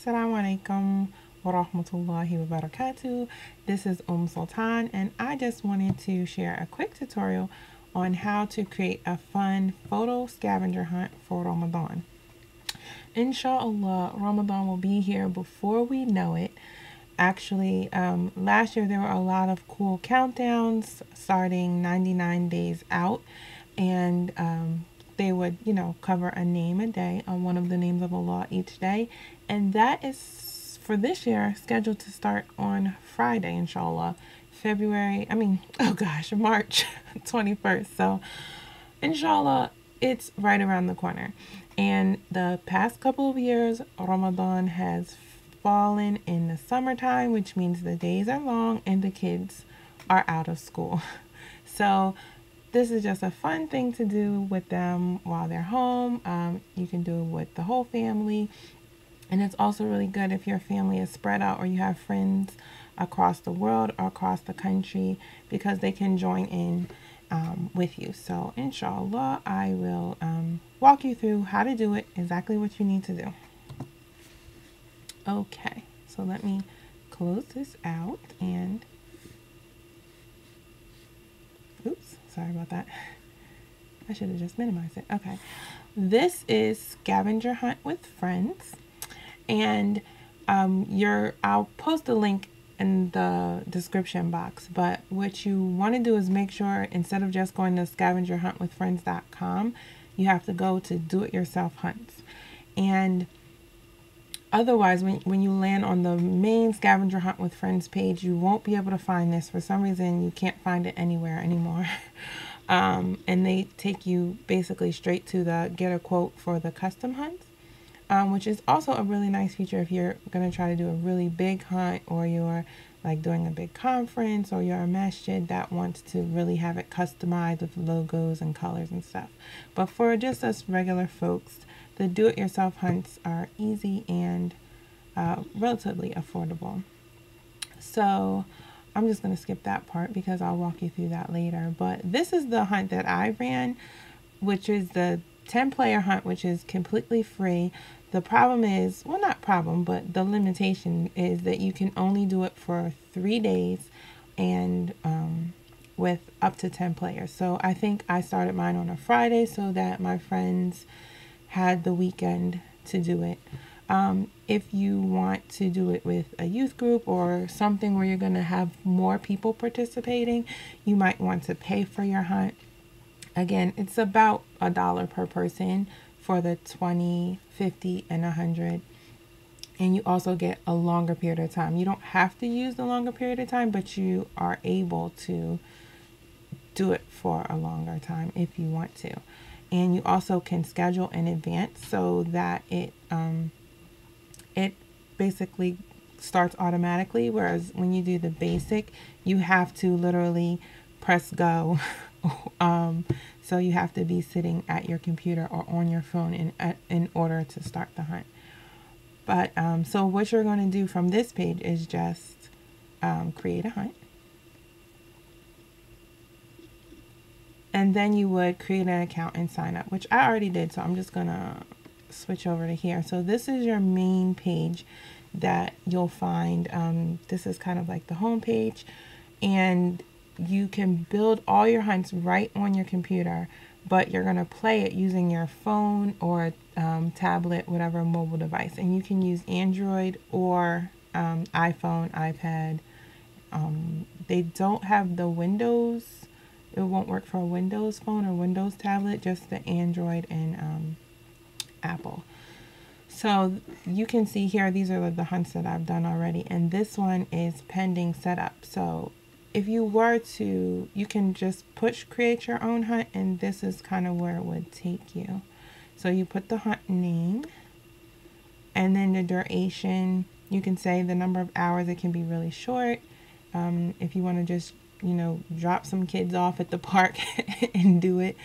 Assalamu alaikum wa rahmatullahi wa barakatuh. This is Sultan, and I just wanted to share a quick tutorial on how to create a fun photo scavenger hunt for Ramadan. Inshallah, Ramadan will be here before we know it. Actually, last year there were a lot of cool countdowns starting 99 days out, and they would, cover a name a day on one of the names of Allah each day. And that is for this year scheduled to start on Friday, inshallah, March 21st. So, inshallah, it's right around the corner. And the past couple of years, Ramadan has fallen in the summertime, which means the days are long and the kids are out of school. So this is just a fun thing to do with them while they're home. You can do it with the whole family. And it's also really good if your family is spread out or you have friends across the world or across the country, because they can join in with you. So inshallah, I will walk you through how to do it, exactly what you need to do. Okay, so let me close this out and oops, sorry about that. I should have just minimized it. Okay, this is Scavenger Hunt with Friends, and I'll post a link in the description box, but what you want to do is make sure instead of just going to scavengerhuntwithfriends.com, you have to go to do-it-yourself hunts. And otherwise, when you land on the main Scavenger Hunt with Friends page, you won't be able to find this. For some reason, you can't find it anywhere anymore. And they take you basically straight to the get a quote for the custom hunts, which is also a really nice feature if you're going to try to do a really big hunt, or you're like doing a big conference, or you're a masjid that wants to really have it customized with logos and colors and stuff. But for just us regular folks, the do-it-yourself hunts are easy and relatively affordable. So I'm just going to skip that part because I'll walk you through that later. But this is the hunt that I ran, which is the 10-player hunt, which is completely free. The problem is, well, not problem, but the limitation is that you can only do it for 3 days and with up to 10 players. So I think I started mine on a Friday so that my friends had the weekend to do it. If you want to do it with a youth group or something where you're going to have more people participating, you might want to pay for your hunt. Again, it's about $1 per person for the 20, 50, and 100. And you also get a longer period of time. You don't have to use the longer period of time, but you are able to do it for a longer time if you want to. And you also can schedule in advance so that it basically starts automatically, whereas when you do the basic, you have to literally press go. So you have to be sitting at your computer or on your phone in order to start the hunt. But so what you're going to do from this page is just create a hunt. And then you would create an account and sign up, which I already did. So I'm just going to switch over to here. So this is your main page that you'll find. This is kind of like the home page. And you can build all your hunts right on your computer, but you're going to play it using your phone or tablet, whatever mobile device. And you can use Android or iPhone, iPad. They don't have the Windows. It won't work for a Windows phone or Windows tablet, just the Android and Apple. So you can see here, these are the hunts that I've done already. And this one is pending setup. So if you were to, you can just push create your own hunt, and this is kind of where it would take you. So you put the hunt name, and then the duration. You can say the number of hours. It can be really short. If you want to just, drop some kids off at the park and do it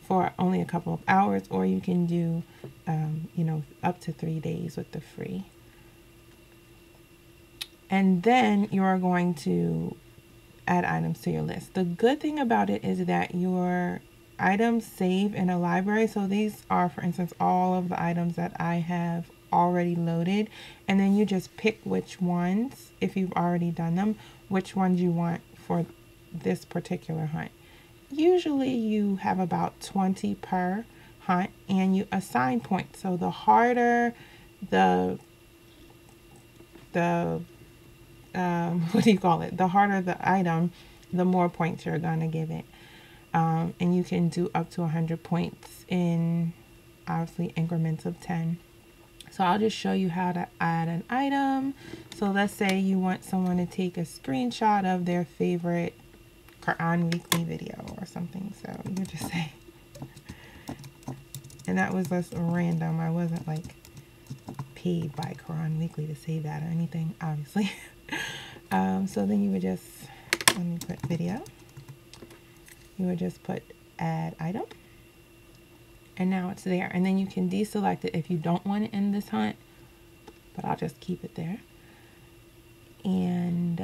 for only a couple of hours, or you can do, up to 3 days with the free. And then you are going to add items to your list. The good thing about it is that your items save in a library. So these are, for instance, all of the items that I have already loaded, and then you just pick which ones, if you've already done them, which ones you want for this particular hunt. Usually you have about 20 per hunt, and you assign points. So the harder the what do you call it? The harder the item, the more points you're gonna give it. And you can do up to 100 points in obviously increments of 10. So I'll just show you how to add an item. So let's say you want someone to take a screenshot of their favorite Quran Weekly video or something. So you just say, and that was just random. I wasn't like paid by Quran Weekly to say that or anything, obviously. So then you would just, let me put video. You would just put add item. And now it's there. And then you can deselect it if you don't want it in this hunt, but I'll just keep it there. And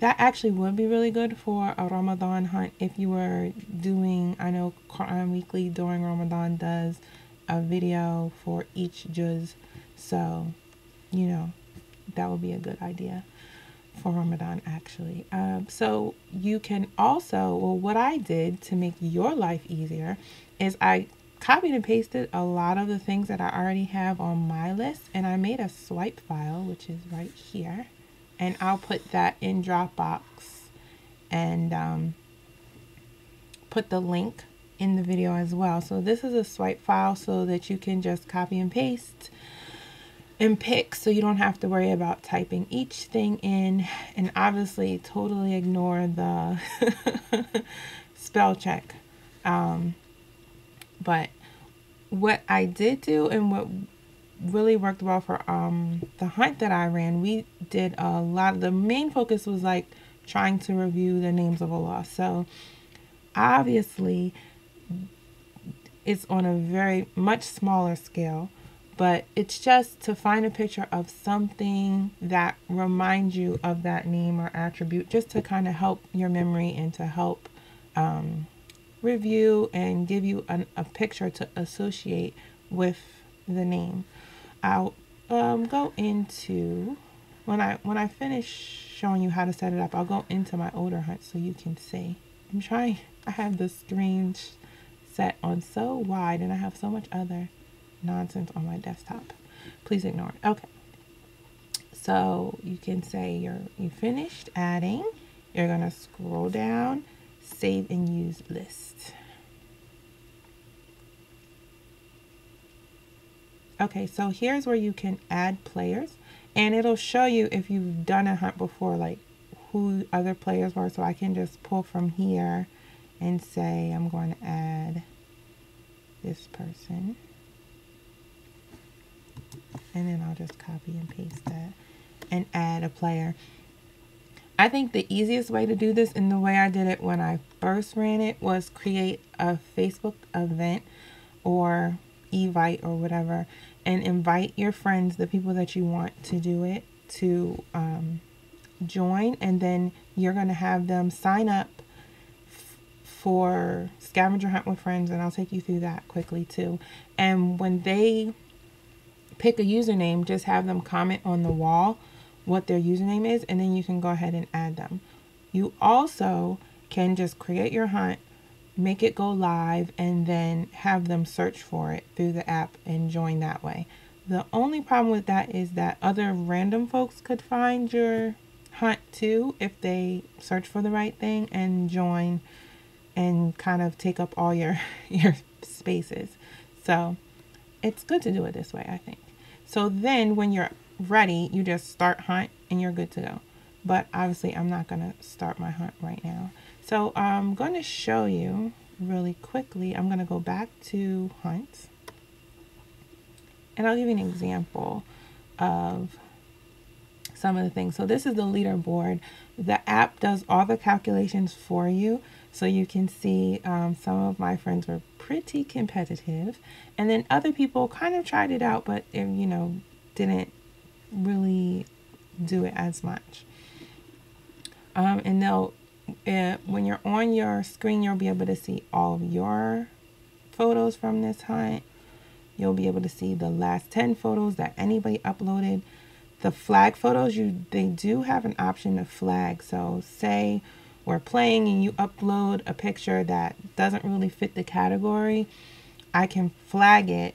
that actually would be really good for a Ramadan hunt if you were doing, I know Quran Weekly during Ramadan does a video for each juz. So, you know, that would be a good idea for Ramadan actually. So you can also, well, what I did to make your life easier is I copied and pasted a lot of the things that I already have on my list, and I made a swipe file, which is right here, and I'll put that in Dropbox and put the link in the video as well. So this is a swipe file so that you can just copy and paste and pick, so you don't have to worry about typing each thing in, and obviously totally ignore the spell check. But what I did do, and what really worked well for the hunt that I ran, we did a lot. The main focus was like trying to review the names of Allah. So obviously it's on a very much smaller scale, but it's just to find a picture of something that reminds you of that name or attribute, just to kind of help your memory and to help review and give you a picture to associate with the name. I'll go into, when I finish showing you how to set it up, I'll go into my older hunt so you can see. I have the screen set on so wide, and I have so much other nonsense on my desktop. Please ignore it. Okay. So you can say you finished adding. You're gonna scroll down, save and use list. Okay, so here's where you can add players, and it'll show you if you've done a hunt before, like who other players were. So I can just pull from here and say I'm going to add this person, and then I'll just copy and paste that and add a player. I think the easiest way to do this, and the way I did it when I first ran it, was create a Facebook event or Evite or whatever, and invite your friends, the people that you want to do it, to join, and then you're going to have them sign up for Scavenger Hunt with Friends, and I'll take you through that quickly too. And when they pick a username, just have them comment on the wall what their username is, and then you can go ahead and add them. You also can just create your hunt, make it go live, and then have them search for it through the app and join that way. The only problem with that is that other random folks could find your hunt too if they search for the right thing and join and kind of take up all your spaces. So it's good to do it this way, I think. So then when you're ready, you just start hunt and you're good to go. But obviously I'm not going to start my hunt right now. So I'm going to show you really quickly. I'm going to go back to hunts, and I'll give you an example of some of the things. So this is the leaderboard. The app does all the calculations for you. So you can see some of my friends were pretty competitive, and then other people kind of tried it out, but you know, didn't really do it as much. And they'll when you're on your screen, you'll be able to see all of your photos from this hunt. You'll be able to see the last 10 photos that anybody uploaded. The flag photos, they do have an option to flag. So say we're playing and you upload a picture that doesn't really fit the category, I can flag it,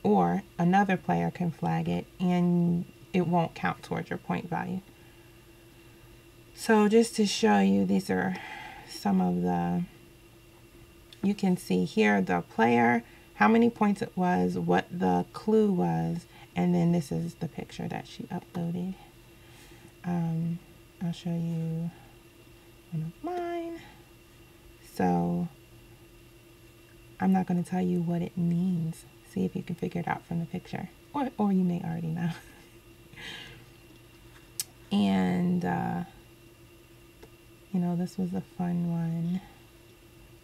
or another player can flag it, and it won't count towards your point value. So just to show you, these are some of you can see here the player, how many points it was, what the clue was, and then this is the picture that she uploaded. I'll show you one of mine. So I'm not going to tell you what it means. See if you can figure it out from the picture, or you may already know. And you know, this was a fun one.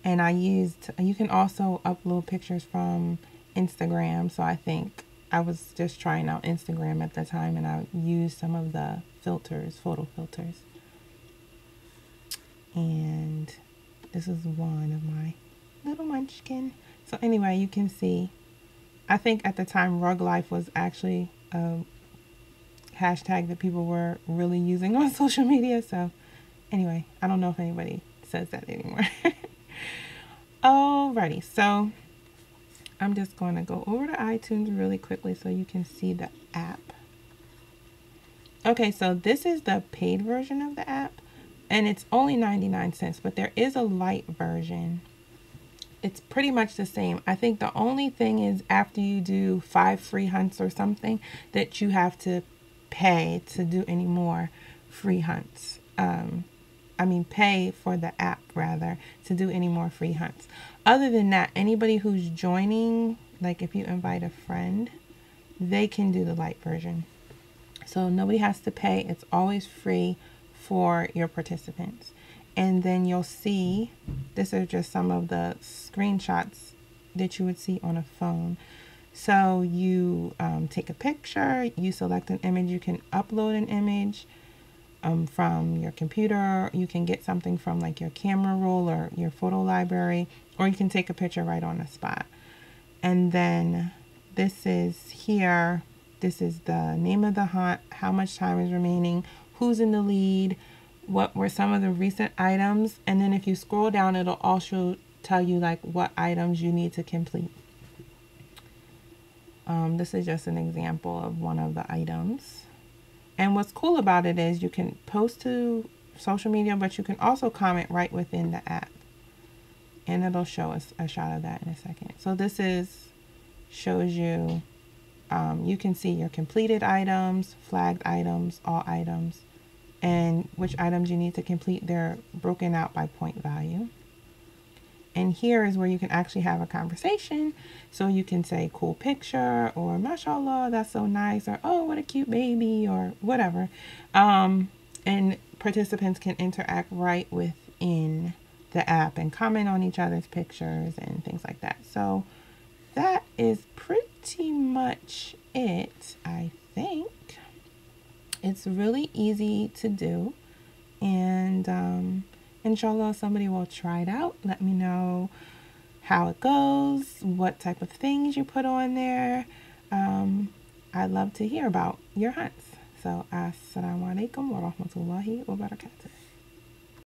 And you can also upload pictures from Instagram. So I think I was just trying out Instagram at the time, and I used some of the filters, photo filters. And this is one of my little munchkin. So anyway, you can see, I think at the time Rug Life was actually a hashtag that people were really using on social media. So anyway, I don't know if anybody says that anymore. Alrighty, so I'm just going to go over to iTunes really quickly so you can see the app. Okay, so this is the paid version of the app, and it's only 99 cents, but there is a light version. It's pretty much the same. I think the only thing is after you do 5 free hunts or something that you have to pay to do any more free hunts. Pay for the app rather to do any more free hunts. Other than that, anybody who's joining, like if you invite a friend, they can do the light version. So nobody has to pay. It's always free for your participants. And then you'll see, these are just some of the screenshots that you would see on a phone. So you take a picture, you select an image, you can upload an image from your computer. You can get something from like your camera roll or your photo library, or you can take a picture right on the spot. And then this is here. This is the name of the hunt, how much time is remaining, who's in the lead, what were some of the recent items. And then if you scroll down, it'll also tell you like what items you need to complete. This is just an example of one of the items. And what's cool about it is you can post to social media, but you can also comment right within the app. And it'll show us a shot of that in a second. So this shows you, you can see your completed items, flagged items, all items, and which items you need to complete. They're broken out by point value. And here is where you can actually have a conversation. So you can say cool picture, or mashallah, that's so nice, or oh, what a cute baby, or whatever. And participants can interact right within the app and comment on each other's pictures and things like that. So that is pretty much it, I think. It's really easy to do. And inshallah, somebody will try it out. Let me know how it goes, what type of things you put on there. I'd love to hear about your hunts. So, assalamu alaikum wa rahmatullahi wa barakatuh.